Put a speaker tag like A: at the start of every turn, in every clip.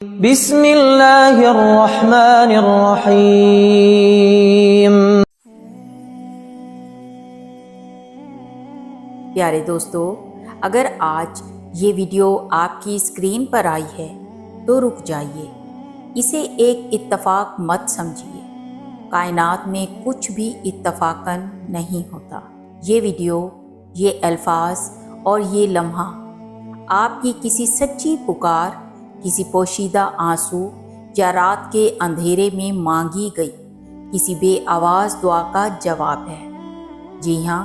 A: بسم اللہ الرحمن الرحیم۔
B: پیارے دوستو، اگر آج یہ ویڈیو آپ کی اسکرین پر آئی ہے تو رک جائیے، اسے ایک اتفاق مت سمجھیے۔ کائنات میں کچھ بھی اتفاقاً نہیں ہوتا۔ یہ ویڈیو، یہ الفاظ اور یہ لمحہ آپ کی کسی سچی پکار، کسی پوشیدہ آنسو یا رات کے اندھیرے میں مانگی گئی کسی بے آواز دعا کا جواب ہے۔ جی ہاں،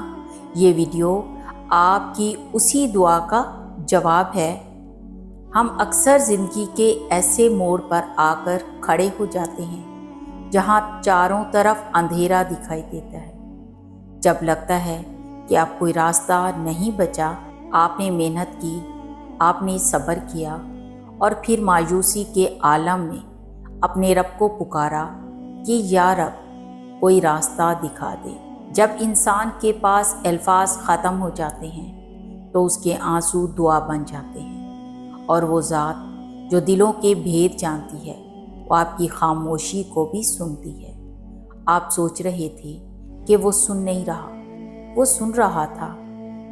B: یہ ویڈیو آپ کی اسی دعا کا جواب ہے۔ ہم اکثر زندگی کے ایسے موڑ پر آ کر کھڑے ہو جاتے ہیں جہاں چاروں طرف اندھیرا دکھائی دیتا ہے۔ جب لگتا ہے کہ اب کوئی راستہ نہیں بچا، آپ نے محنت کی، آپ نے صبر کیا، اور پھر مایوسی کے عالم میں اپنے رب کو پکارا کہ یا رب کوئی راستہ دکھا دے۔ جب انسان کے پاس الفاظ ختم ہو جاتے ہیں تو اس کے آنسو دعا بن جاتے ہیں، اور وہ ذات جو دلوں کے بھید جانتی ہے وہ آپ کی خاموشی کو بھی سنتی ہے۔ آپ سوچ رہے تھے کہ وہ سن نہیں رہا، وہ سن رہا تھا،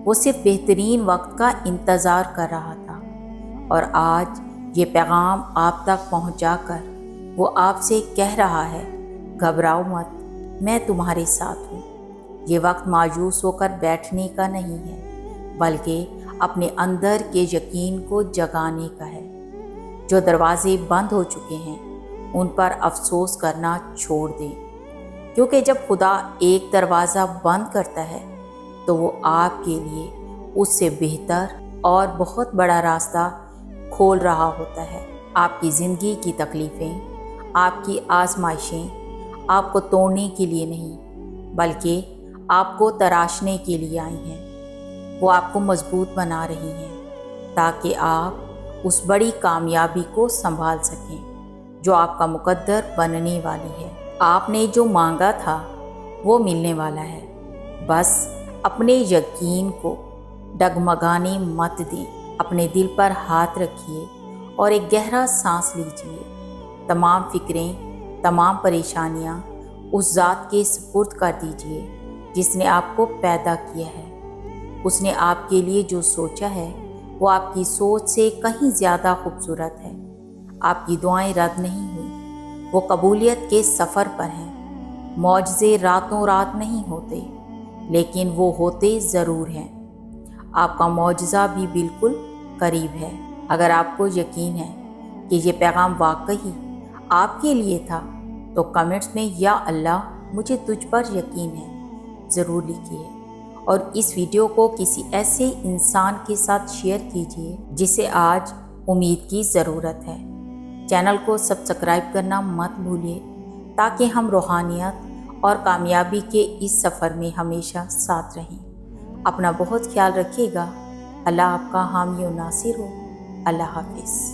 B: وہ صرف بہترین وقت کا انتظار کر رہا تھا، اور آج یہ پیغام آپ تک پہنچا کر وہ آپ سے کہہ رہا ہے، گھبراؤ مت، میں تمہارے ساتھ ہوں۔ یہ وقت مایوس ہو کر بیٹھنے کا نہیں ہے، بلکہ اپنے اندر کے یقین کو جگانے کا ہے۔ جو دروازے بند ہو چکے ہیں ان پر افسوس کرنا چھوڑ دیں، کیونکہ جب خدا ایک دروازہ بند کرتا ہے تو وہ آپ کے لیے اس سے بہتر اور بہت بڑا راستہ کھول رہا ہوتا ہے۔ آپ کی زندگی کی تکلیفیں، آپ کی آزمائشیں آپ کو توڑنے کے لیے نہیں بلکہ آپ کو تراشنے کے لیے آئی ہیں۔ وہ آپ کو مضبوط بنا رہی ہیں تاکہ آپ اس بڑی کامیابی کو سنبھال سکیں جو آپ کا مقدر بننے والی ہے۔ آپ نے جو مانگا تھا وہ ملنے والا ہے، بس اپنے یقین کو ڈگمگانے مت دیں۔ اپنے دل پر ہاتھ رکھیے اور ایک گہرا سانس لیجیے۔ تمام فکریں، تمام پریشانیاں اس ذات کے سپرد کر دیجیے جس نے آپ کو پیدا کیا ہے۔ اس نے آپ کے لیے جو سوچا ہے وہ آپ کی سوچ سے کہیں زیادہ خوبصورت ہے۔ آپ کی دعائیں رد نہیں ہوئی، وہ قبولیت کے سفر پر ہیں۔ معجزے راتوں رات نہیں ہوتے، لیکن وہ ہوتے ضرور ہیں۔ آپ کا معجزہ بھی بالکل قریب ہے۔ اگر آپ کو یقین ہے کہ یہ پیغام واقعی آپ کے لیے تھا تو کمنٹس میں یا اللہ مجھے تجھ پر یقین ہے ضرور لکھیے، اور اس ویڈیو کو کسی ایسے انسان کے ساتھ شیئر کیجیے جسے آج امید کی ضرورت ہے۔ چینل کو سبسکرائب کرنا مت بھولیے تاکہ ہم روحانیت اور کامیابی کے اس سفر میں ہمیشہ ساتھ رہیں۔ اپنا بہت خیال رکھیے گا۔ اللہ آپ کا حامی و ناصر ہو۔ اللہ حافظ۔